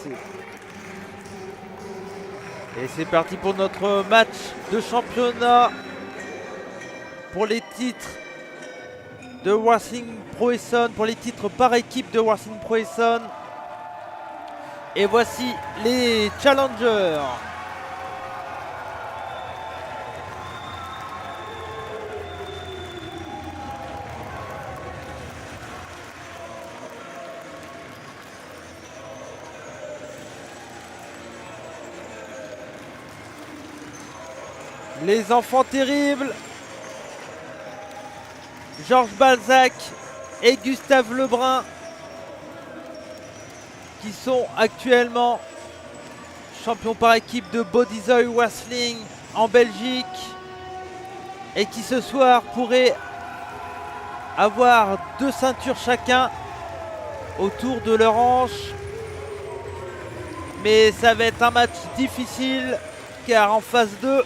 passé. Et c'est parti pour notre match de championnat pour les titres de Racing Pro Essonne, pour les titres par équipe de Racing Pro Essonne. Et voici les challengers. Les enfants terribles, Georges Balzac et Gustave Lebrun, qui sont actuellement champions par équipe de Bodyzoy Wrestling en Belgique et qui ce soir pourraient avoir 2 ceintures chacun autour de leur hanche. Mais ça va être un match difficile car en phase 2,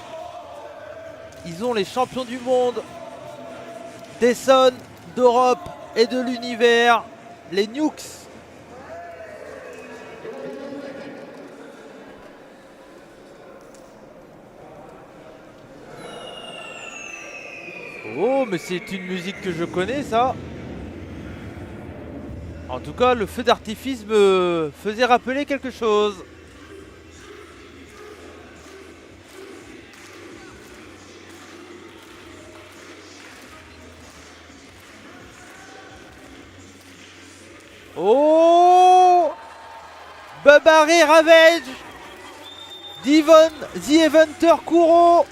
ils ont les champions du monde d'Essonne, d'Europe et de l'univers, les Nukes. Oh, mais c'est une musique que je connais, ça. En tout cas, le feu d'artifice me faisait rappeler quelque chose. Oh, Babaré Ravage, The Eventer Kuro.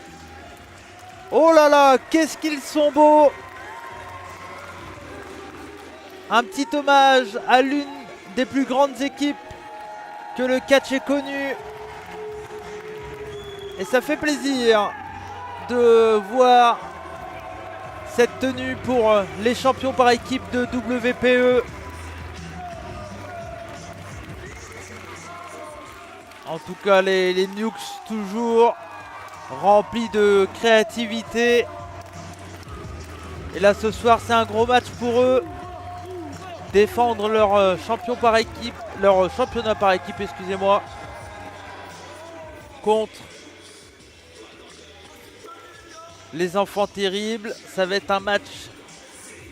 Oh là là, qu'est-ce qu'ils sont beaux. Un petit hommage à l'une des plus grandes équipes que le catch ait connue. Et ça fait plaisir de voir cette tenue pour les champions par équipe de WPE. En tout cas, les Nukes toujours remplis de créativité. Et là, ce soir, c'est un gros match pour eux. Défendre leur champion par équipe, leur championnat par équipe, excusez-moi, contre les enfants terribles. Ça va être un match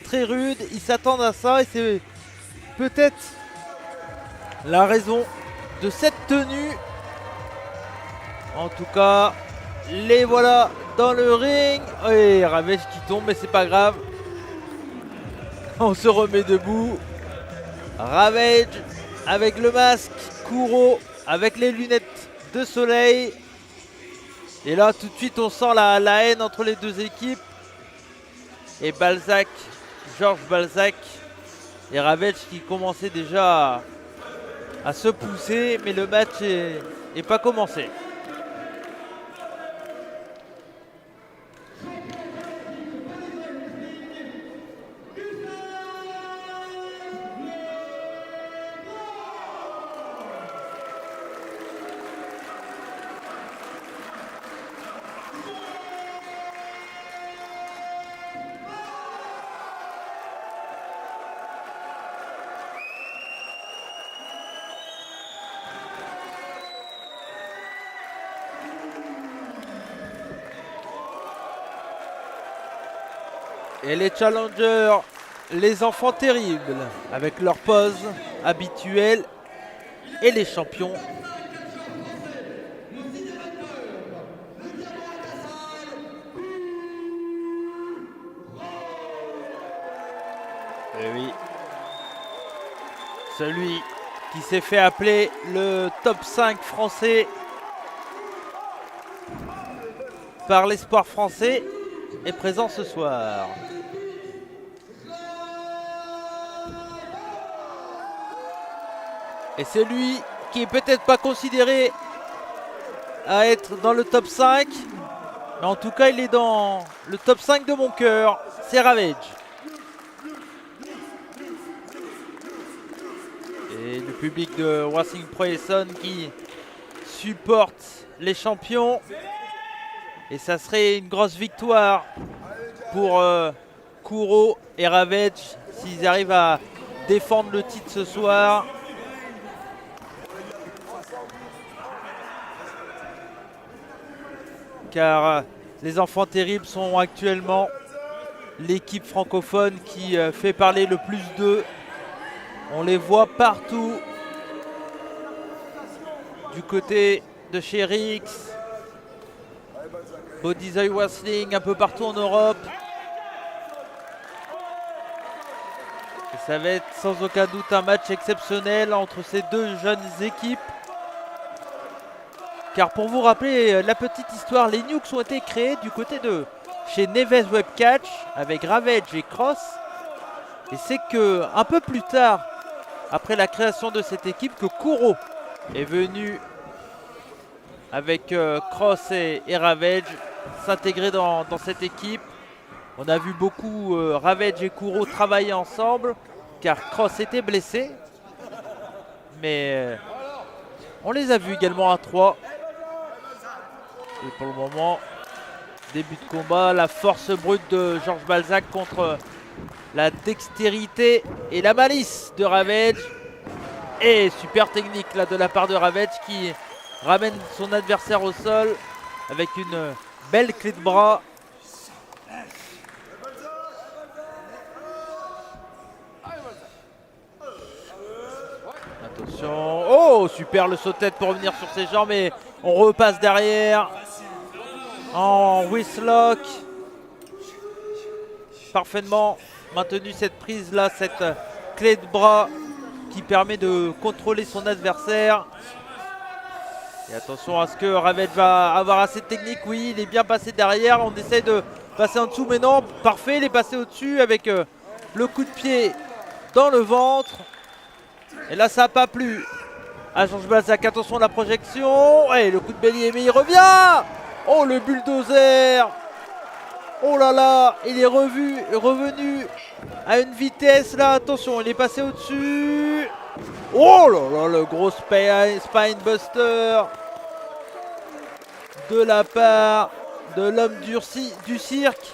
très rude. Ils s'attendent à ça et c'est peut-être la raison de cette tenue. En tout cas, les voilà dans le ring. Et Ravage qui tombe, mais c'est pas grave. On se remet debout. Ravage avec le masque, Kuro avec les lunettes de soleil. Et là, tout de suite, on sent la haine entre les deux équipes. Et Balzac, Georges Balzac et Ravage qui commençaient déjà à se pousser, mais le match n'est pas commencé. Et les challengers, les enfants terribles, avec leur pose habituelle, et les champions. Et oui, celui qui s'est fait appeler le top 5 français par l'espoir français est présent ce soir. Et c'est lui qui est peut-être pas considéré à être dans le top 5. Mais en tout cas, il est dans le top 5 de mon cœur. C'est Ravage. Et le public de Racing Pro Essonne qui supporte les champions. Et ça serait une grosse victoire pour Kuro et Ravage s'ils arrivent à défendre le titre ce soir. car les enfants terribles sont actuellement l'équipe francophone qui fait parler le plus d'eux. On les voit partout. Du côté de chez Rix, Bodies Eye Wrestling, un peu partout en Europe. Et ça va être sans aucun doute un match exceptionnel entre ces deux jeunes équipes. Car pour vous rappeler la petite histoire, les Nukes ont été créés du côté de chez Neves Webcatch avec Ravage et Cross. Et c'est que un peu plus tard, après la création de cette équipe, que Kuro est venu avec Cross et Ravage s'intégrer dans cette équipe. On a vu beaucoup Ravage et Kuro travailler ensemble car Cross était blessé. Mais on les a vus également à 3. Et pour le moment, début de combat, la force brute de Georges Balzac contre la dextérité et la malice de Ravage. Et super technique là de la part de Ravage qui ramène son adversaire au sol avec une belle clé de bras. Attention. Oh, super le saut-tête pour revenir sur ses jambes et on repasse derrière en wristlock. Parfaitement maintenu cette prise là, cette clé de bras qui permet de contrôler son adversaire. Et attention à ce que Ravage va avoir assez de technique. Oui, il est bien passé derrière. On essaie de passer en dessous, mais non, parfait. Il est passé au-dessus avec le coup de pied dans le ventre. Et là, ça n'a pas plu à Georges Balzac. Attention à la projection. Et le coup de bélier, mais il revient. Oh, le bulldozer. Oh là là, il est revenu à une vitesse là. Attention, il est passé au-dessus. Oh là là, le gros spine buster de la part de l'homme du cirque.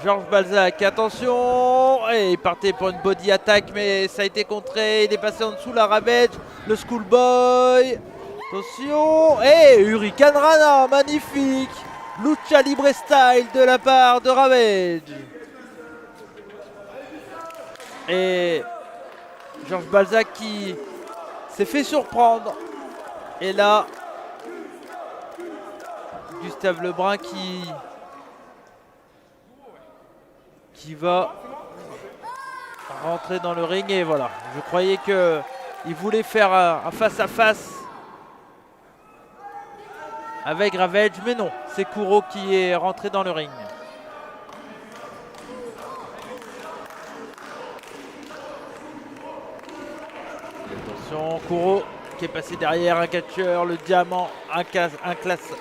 Georges Balzac, attention. Et il partait pour une body attack, mais ça a été contré. Il est passé en dessous, la Ravage, le schoolboy. Attention. Et Hurricane Rana, magnifique. Lucha Libre style de la part de Ravage. Et Georges Balzac qui s'est fait surprendre. Et là, Gustave Lebrun qui va rentrer dans le ring. Et voilà, je croyais qu'il voulait faire un face-à-face avec Ravage, mais non, c'est Kuro qui est rentré dans le ring. Attention, Kuro qui est passé derrière un catcheur, le diamant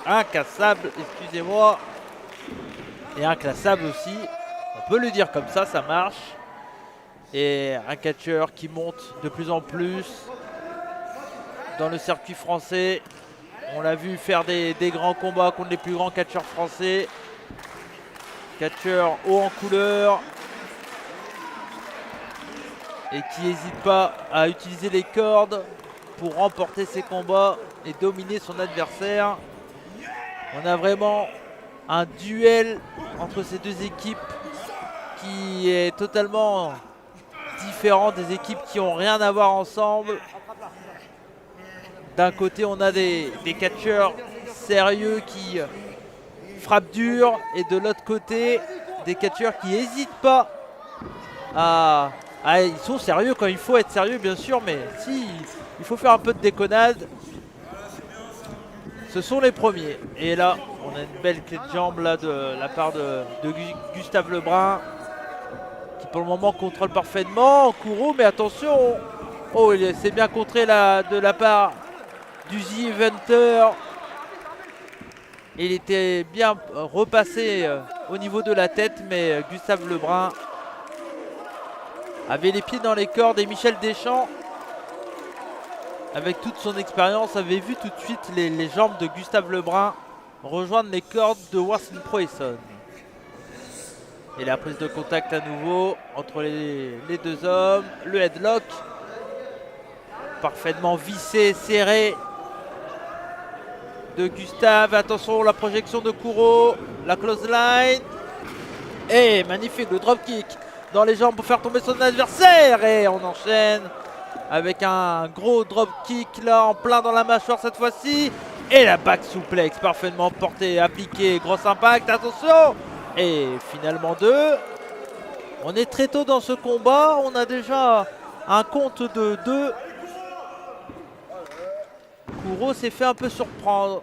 incassable, excusez-moi, et inclassable aussi, on peut le dire comme ça, ça marche. Et un catcheur qui monte de plus en plus dans le circuit français. On l'a vu faire des grands combats contre les plus grands catcheurs français. Catcheur haut en couleur. Et qui n'hésite pas à utiliser les cordes pour remporter ses combats et dominer son adversaire. On a vraiment un duel entre ces deux équipes qui est totalement différent des équipes qui n'ont rien à voir ensemble. D'un côté, on a des catcheurs sérieux qui frappent dur, et de l'autre côté, des catcheurs qui n'hésitent pas à... Ils sont sérieux quand il faut être sérieux, bien sûr, mais si il faut faire un peu de déconnade, ce sont les premiers. Et là, on a une belle clé de jambe là, de la part de Gustave Lebrun, qui pour le moment contrôle parfaitement Kuro, mais attention. Oh, il s'est bien contré là, de la part du The Eventer. Il était bien repassé au niveau de la tête, mais Gustave Lebrun avait les pieds dans les cordes, et Michel Deschamps, avec toute son expérience, avait vu tout de suite les jambes de Gustave Lebrun rejoindre les cordes de Watson Proesson. Et la prise de contact à nouveau entre les deux hommes, le headlock parfaitement vissé, serré de Gustave. Attention, la projection de Kuro. La close line. Et magnifique le drop kick dans les jambes pour faire tomber son adversaire. Et on enchaîne avec un gros drop kick là en plein dans la mâchoire cette fois-ci. Et la back suplex parfaitement portée, appliquée. Gros impact, attention. Et finalement 2. On est très tôt dans ce combat. On a déjà un compte de 2. Kuro s'est fait un peu surprendre.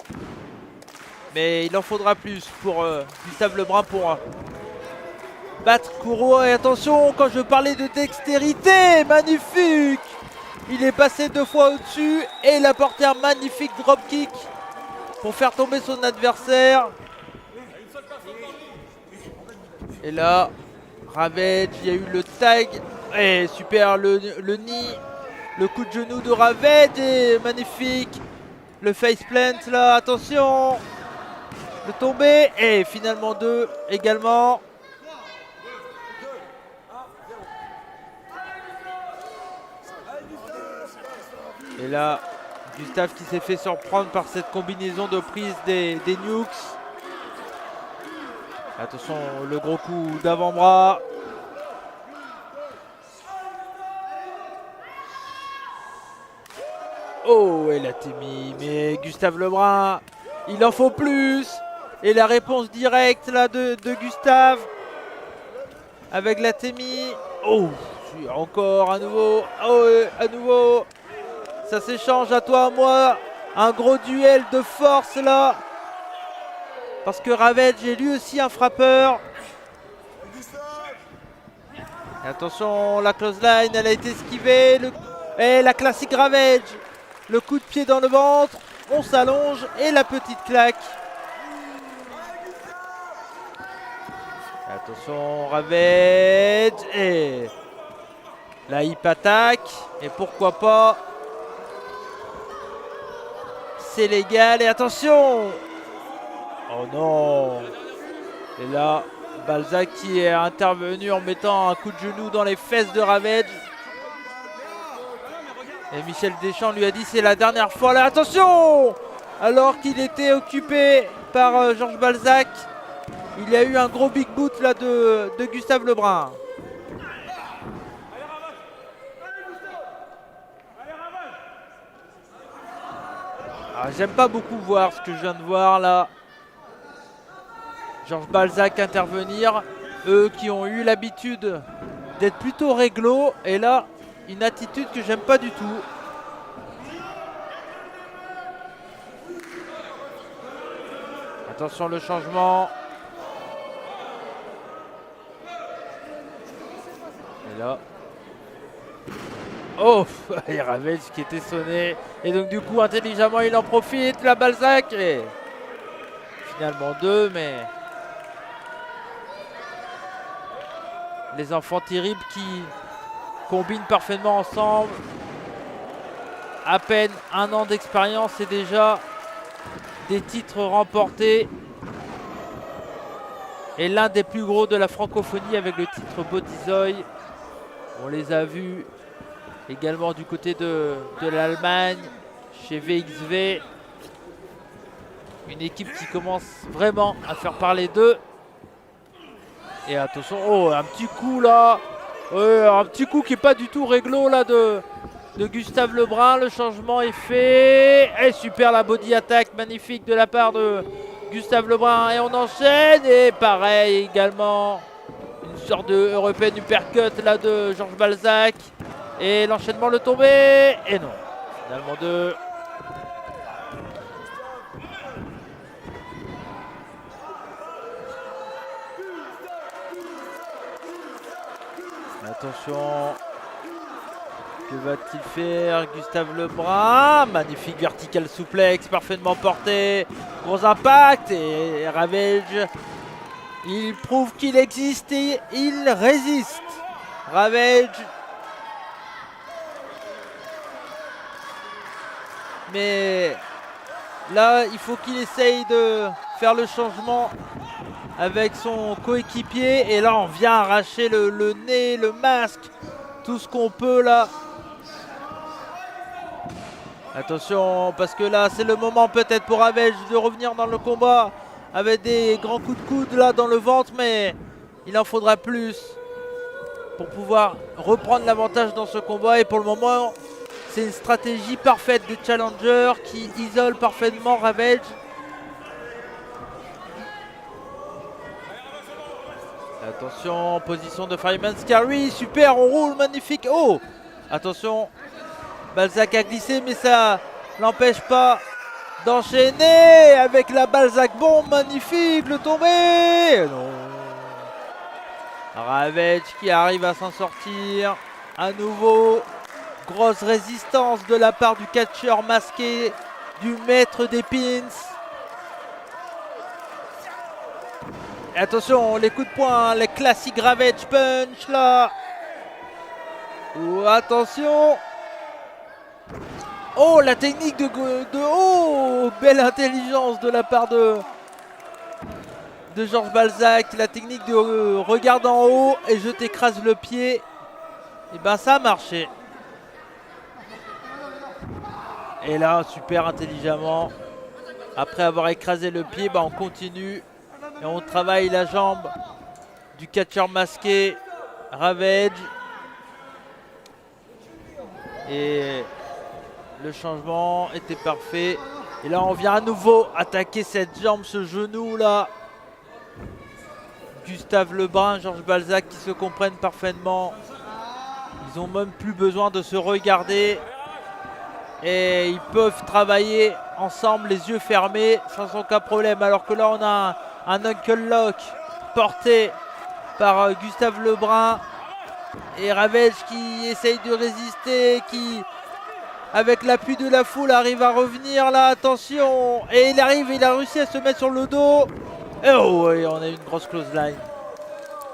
Mais il en faudra plus pour Gustave Lebrun pour battre Kuro. Et attention, quand je parlais de dextérité, magnifique. Il est passé 2 fois au-dessus et il a porté un magnifique dropkick pour faire tomber son adversaire. Et là, Ravage, il y a eu le tag. Et super, le knee. Le coup de genou de Ravage est magnifique. Le faceplant là, attention. Le tombé. Et finalement 2 également. Et là, Gustave qui s'est fait surprendre par cette combinaison de prise des nukes. Attention, le gros coup d'avant-bras. Oh, elle a mis. Mais Gustave Lebrun, il en faut plus. Et la réponse directe là de Gustave. Avec la Témi. Oh, encore à nouveau. Oh, à nouveau. Ça s'échange à toi, à moi. Un gros duel de force là. Parce que Ravage est lui aussi un frappeur. Et attention, la close line, elle a été esquivée. Et la classique Ravage. Le coup de pied dans le ventre. On s'allonge. Et la petite claque. Et attention, Ravage. Et la hip attaque. Et pourquoi pas. C'est légal. Et attention. Oh non. Et là, Balzac qui est intervenu en mettant un coup de genou dans les fesses de Ravage. Et Michel Deschamps lui a dit c'est la dernière fois là. Attention. Alors qu'il était occupé par Georges Balzac. Il y a eu un gros big boot là de Gustave Lebrun. J'aime pas beaucoup voir ce que je viens de voir là. Georges Balzac intervenir. Eux qui ont eu l'habitude d'être plutôt réglo. Et là, une attitude que j'aime pas du tout. Attention le changement. Et là. Oh, il y a Ravage qui était sonné. Et donc du coup, intelligemment, il en profite. La Balzac. Et finalement 2, mais... Les enfants terribles qui combinent parfaitement ensemble. À peine 1 an d'expérience et déjà des titres remportés. Et l'un des plus gros de la francophonie avec le titre Bodyzoy. On les a vus également du côté de l'Allemagne, chez VXV. Une équipe qui commence vraiment à faire parler d'eux. Et attention, oh, un petit coup là. Un petit coup qui n'est pas du tout réglo là de Gustave Lebrun. Le changement est fait. Et super la body attack magnifique de la part de Gustave Lebrun. Et on enchaîne. Et pareil également. Une sorte de européenne uppercut là de Georges Balzac. Et l'enchaînement le tombé. Et non. Finalement 2. Attention. Que va-t-il faire Gustave Lebrun? Magnifique vertical suplex, parfaitement porté. Gros impact. Et Ravage, il prouve qu'il existe et il résiste. Ravage. Mais là, il faut qu'il essaye de faire le changement avec son coéquipier. Et là, on vient arracher le nez, le masque. Tout ce qu'on peut là. Attention, parce que là, c'est le moment peut-être pour Ravage de revenir dans le combat avec des grands coups de coude là dans le ventre, mais il en faudra plus pour pouvoir reprendre l'avantage dans ce combat. Et pour le moment, c'est une stratégie parfaite de Challenger qui isole parfaitement Ravage. Attention, position de Fireman Scary, super, on roule, magnifique. Oh, attention, Balzac a glissé, mais ça n'empêche pas d'enchaîner avec la Balzac bombe, magnifique, le tombé. Non. Ravage qui arrive à s'en sortir. À nouveau, grosse résistance de la part du catcheur masqué, du maître des pins. Et attention, les coups de poing, les classiques Ravage punch là. Oh, attention. Oh, la technique de oh, belle intelligence de la part de Georges Balzac. La technique de regarde en haut et je t'écrase le pied. Et ben ça a marché. Et là, super intelligemment, après avoir écrasé le pied, ben on continue. Et on travaille la jambe du catcheur masqué, Ravage. Et le changement était parfait. Et là, on vient à nouveau attaquer cette jambe, ce genou là. Gustave Lebrun, Georges Balzac qui se comprennent parfaitement. Ils n'ont même plus besoin de se regarder. Et ils peuvent travailler ensemble, les yeux fermés, sans aucun problème. Alors que là, on a un knuckle lock porté par Gustave Lebrun. Et Ravage qui essaye de résister, qui, avec l'appui de la foule, arrive à revenir là, attention. Et il a réussi à se mettre sur le dos. Et oh, et on a une grosse close line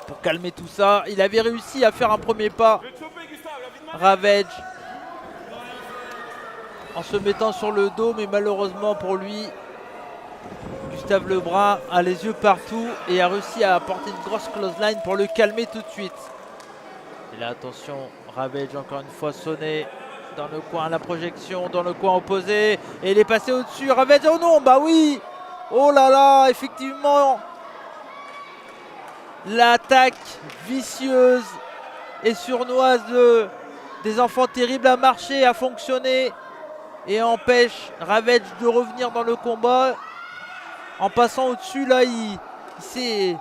pour calmer tout ça. Il avait réussi à faire un premier pas, Ravage, en se mettant sur le dos, mais malheureusement pour lui, Gustave Lebrun a les yeux partout et a réussi à apporter une grosse close line pour le calmer tout de suite. Et là, attention, Ravage encore une fois sonné dans le coin, la projection dans le coin opposé. Et il est passé au-dessus. Ravage, oh non, bah oui. Oh là là, effectivement. L'attaque vicieuse et sournoise des enfants terribles a marché, a fonctionné. Et empêche Ravage de revenir dans le combat. En passant au-dessus, là, il s'est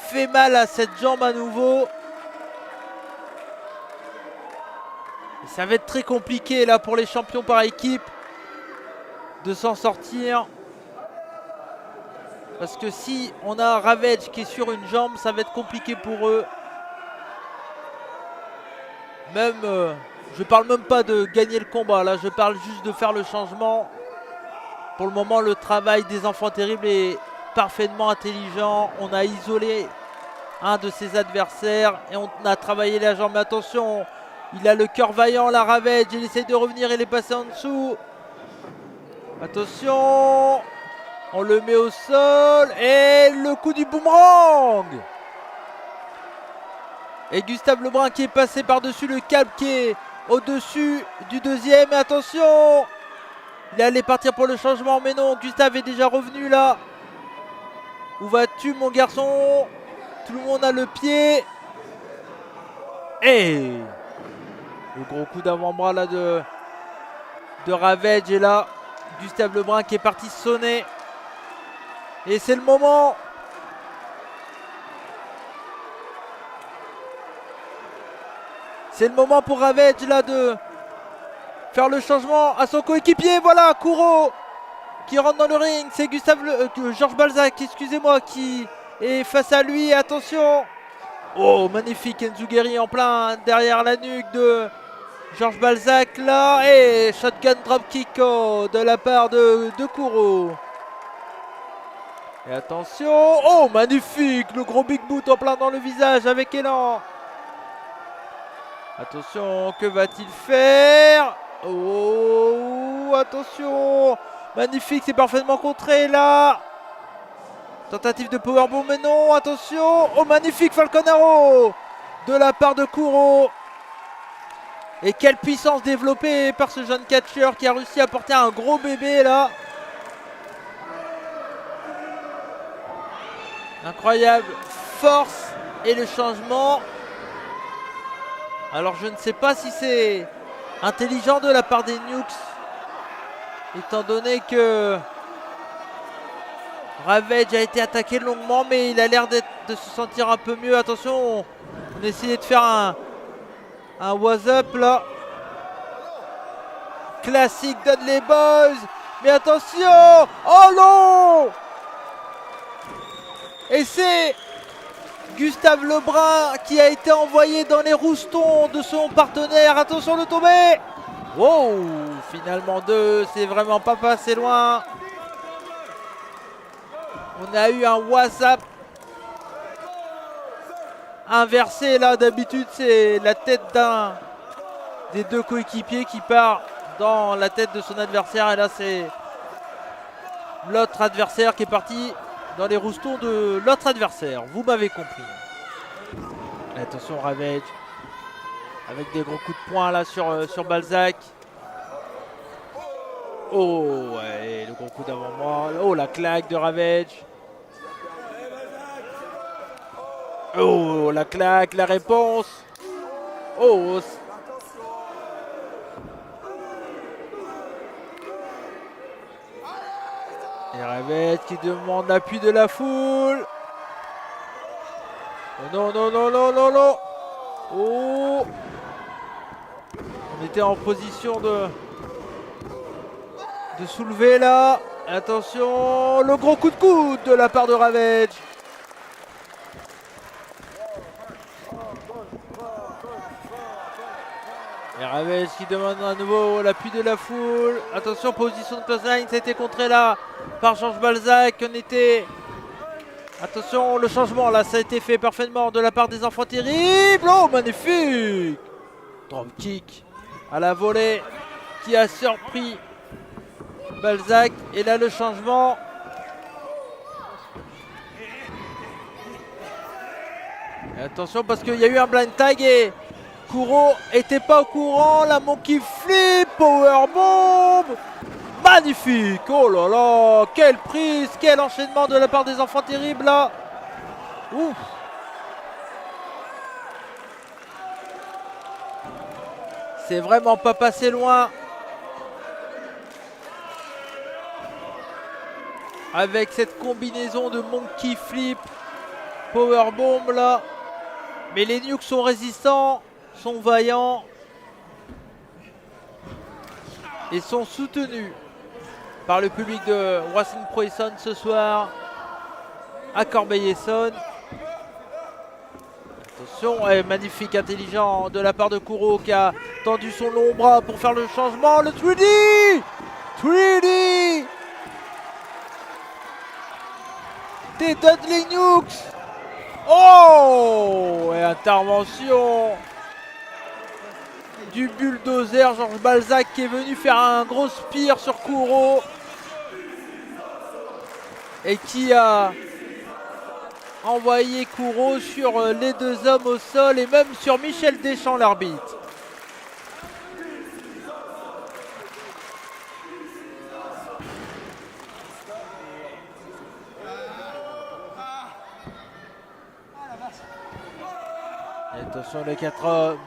fait mal à cette jambe à nouveau. Et ça va être très compliqué là pour les champions par équipe de s'en sortir. Parce que si on a Ravage qui est sur une jambe, ça va être compliqué pour eux. Même, je parle même pas de gagner le combat là, je parle juste de faire le changement. Pour le moment, le travail des enfants terribles est parfaitement intelligent. On a isolé un de ses adversaires et on a travaillé la jambe. Mais attention, il a le cœur vaillant, la Ravage. Il essaye de revenir, il est passé en dessous. Attention, on le met au sol et le coup du boomerang. Et Gustave Lebrun qui est passé par-dessus le câble qui est au-dessus du deuxième. Et attention, il allait partir pour le changement, mais non, Gustave est déjà revenu là. Où vas-tu mon garçon? Tout le monde a le pied. Et le gros coup d'avant-bras là de Ravage. Et là, Gustave Lebrun qui est parti sonner. Et c'est le moment. C'est le moment pour Ravage là de faire le changement à son coéquipier. Voilà, Kuro qui rentre dans le ring. C'est Georges Balzac, excusez-moi, qui est face à lui. Attention. Oh, magnifique Enzuguri en plein derrière la nuque de Georges Balzac là. Et shotgun dropkick de la part de Kuro. Et attention. Oh, magnifique. Le gros big boot en plein dans le visage avec élan. Attention, que va-t-il faire? Oh, attention. Magnifique, c'est parfaitement contré là. Tentative de powerbomb, mais non, attention. Oh, magnifique Falcon Arrow de la part de Kuro. Et quelle puissance développée par ce jeune catcheur qui a réussi à porter un gros bébé là. Incroyable force et le changement. Alors je ne sais pas si c'est intelligent de la part des Nukes, étant donné que Ravage a été attaqué longuement, mais il a l'air de se sentir un peu mieux. Attention, on essayait de faire un was up là. Classique Dudley Boys. Mais attention. Oh non. Et c'est Gustave Lebrun qui a été envoyé dans les roustons de son partenaire. Attention de tomber. Wow. Finalement 2. C'est vraiment pas passé loin. On a eu un WhatsApp inversé là. D'habitude c'est la tête d'un des deux coéquipiers qui part dans la tête de son adversaire. Et là c'est l'autre adversaire qui est parti dans les roustons de l'autre adversaire. Vous m'avez compris. Attention Ravage. Avec des gros coups de poing là sur Balzac. Oh ouais, le gros coup d'avant-moi. Oh la claque de Ravage. Oh la claque, la réponse. Oh. Et Ravage qui demande l'appui de la foule. Oh non, non, non, non, non, non. Oh. On était en position de soulever là. Attention, le gros coup de coude de la part de Ravage. Et Ravage qui demande à nouveau l'appui de la foule. Attention, position de clothesline, ça a été contré là par Georges Balzac. On était... Attention, le changement là, ça a été fait parfaitement de la part des enfants terribles. Oh, magnifique. Drop kick à la volée qui a surpris Balzac. Et là, le changement. Et attention, parce qu'il y a eu un blind tag et Kuro était pas au courant. La monkey flip, powerbomb. Magnifique. Oh là là, quelle prise, quel enchaînement de la part des enfants terribles là. Ouf. C'est vraiment pas passé loin. Avec cette combinaison de monkey flip, powerbomb là. Mais les Nukes sont résistants, sont vaillants. Et sont soutenus par le public de Wrestling Pro Essonne ce soir à Corbeil-Essonnes. Attention, magnifique, intelligent de la part de Kuro qui a tendu son long bras pour faire le changement. Le 3D 3D des Dudley Nukes. Oh, et intervention du bulldozer Georges Balzac qui est venu faire un gros spear sur Kuro et qui a envoyé Kuro sur les deux hommes au sol et même sur Michel Deschamps, l'arbitre. Et attention les 4 hommes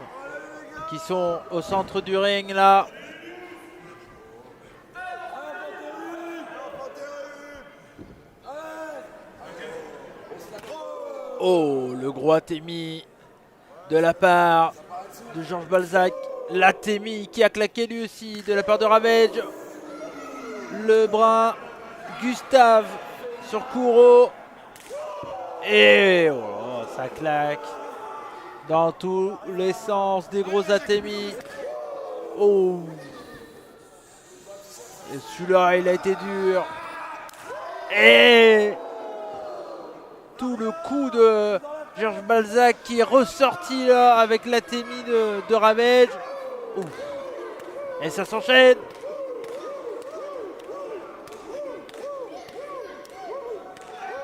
qui sont au centre du ring là. Oh, le gros Atemi de la part de Georges Balzac. L'Atemi qui a claqué lui aussi de la part de Ravage. Lebrun, Gustave sur Kuro. Et oh, ça claque dans tous les sens, des gros Atemi. Oh. Et celui-là, il a été dur. Et tout le coup de Georges Balzac qui est ressorti là avec l'Atemi de Ravage. Ouf. Et ça s'enchaîne.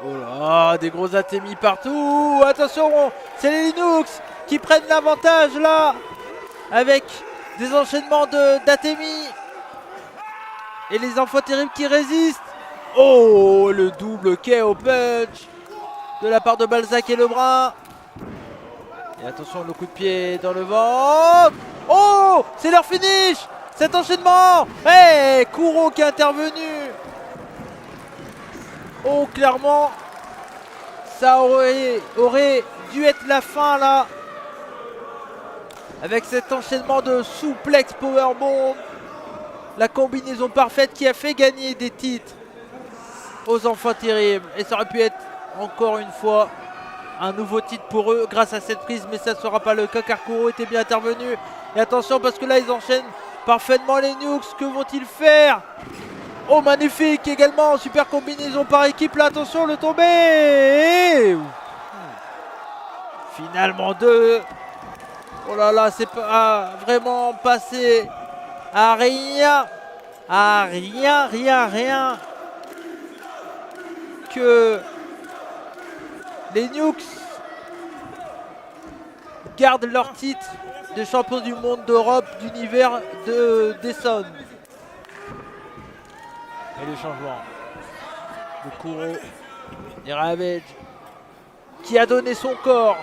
Oh là, des gros Atemi partout. Attention, c'est les Linux qui prennent l'avantage là avec Des enchaînements d'Atemi. Et les enfants terribles qui résistent. Oh, le double KO punch de la part de Balzac et Lebrun. Et attention, le coup de pied dans le ventre. Oh, c'est leur finish. Cet enchaînement. Hey, Kuro qui est intervenu. Oh, clairement, ça aurait dû être la fin là. Avec cet enchaînement de souplex powerbomb. La combinaison parfaite qui a fait gagner des titres aux enfants terribles. Et ça aurait pu être encore une fois un nouveau titre pour eux grâce à cette prise. Mais ça ne sera pas le cas car Kuro était bien intervenu. Et attention parce que là ils enchaînent parfaitement les nukes. Que vont-ils faire? Oh, magnifique également. Super combinaison par équipe. Là attention, le tombé. Finalement 2. Oh là là, c'est pas vraiment passé à rien. À rien. Que les Nukes gardent leur titre de champion du monde d'Europe d'univers d'Essonne. Et le changement de Kuro et Ravage qui a donné son corps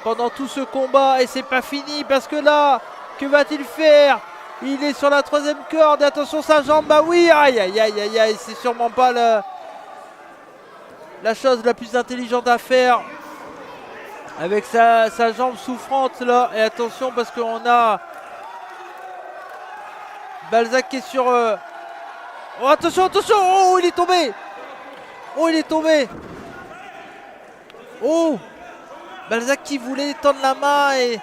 pendant tout ce combat. Et c'est pas fini parce que là, que va-t-il faire? Il est sur la 3e corde. Et attention sa jambe, bah oui, aïe, c'est sûrement pas la chose la plus intelligente à faire. Avec sa jambe souffrante là. Et attention parce qu'on a Balzac qui est sur... Oh attention, oh il est tombé. Oh, Balzac qui voulait tendre la main et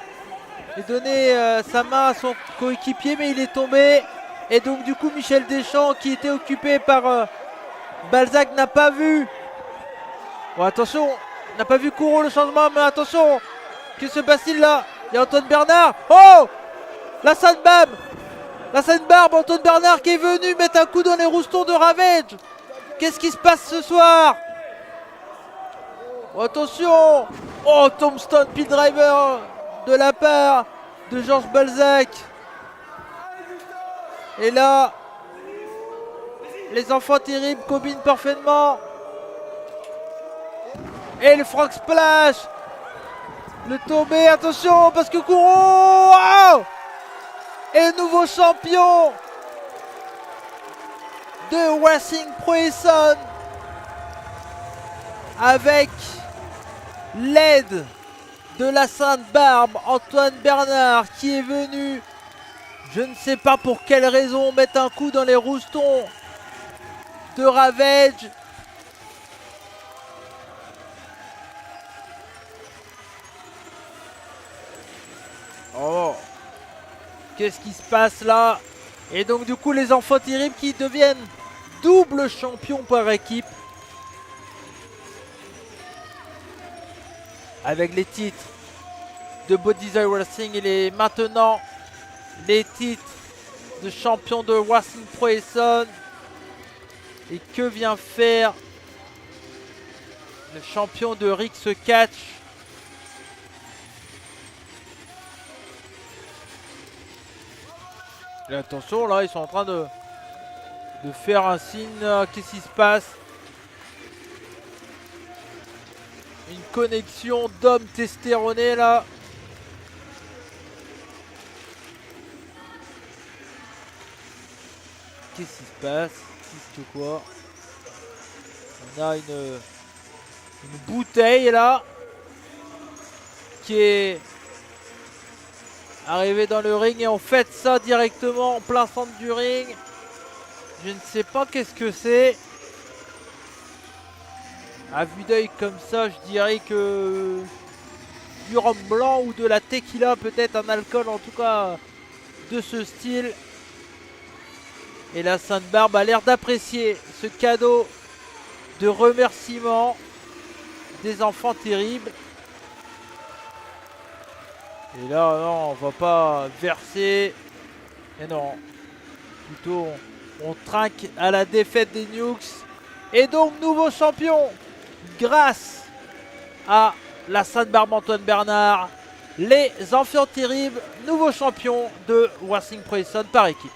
donner sa main à son coéquipier, mais il est tombé. Et donc du coup Michel Deschamps qui était occupé par Balzac n'a pas vu. Oh attention, n'a pas vu Kuro le changement, mais attention, que se passe-t-il là? Il y a Antoine Bernard. Oh, la Sandbam, Antoine Bernard qui est venu mettre un coup dans les roustons de Ravage. Qu'est-ce qui se passe ce soir? Oh, attention. Oh, Tombstone Pile Driver de la part de Georges Balzac. Et là, les enfants terribles combinent parfaitement. Et le Frog Splash. Le tombé, attention, parce que Kuro est nouveau champion de Racing Pro Essonne avec l'aide de la Sainte Barbe, Antoine Bernard qui est venu, je ne sais pas pour quelle raison, mettre un coup dans les roustons de Ravage. Oh, qu'est-ce qui se passe là? Et donc du coup les enfants terribles qui deviennent double champion par équipe. Avec les titres de Body Desire Wrestling et maintenant les titres de champion de Racing Pro Essonne. Et que vient faire le champion de Rix Catch? Et attention, là, ils sont en train de faire un signe. Qu'est-ce qui se passe? Une connexion d'hommes testéronés, là. Qu'est-ce qui se passe? Qu'est-ce que quoi? On a une bouteille, là, qui est arrivé dans le ring et on fait ça directement en plein centre du ring. Je ne sais pas qu'est-ce que c'est. À vue d'œil comme ça, je dirais que du rhum blanc ou de la tequila, peut-être un alcool en tout cas de ce style. Et la Sainte Barbe a l'air d'apprécier ce cadeau de remerciement des enfants terribles. Et là, non, on va pas verser. Et non. Plutôt, on trinque à la défaite des Nukes. Et donc, nouveau champion grâce à la Sainte Barbe Antoine Bernard. les Enfants Terribles, nouveaux champions de Worthing Pro Essonne par équipe.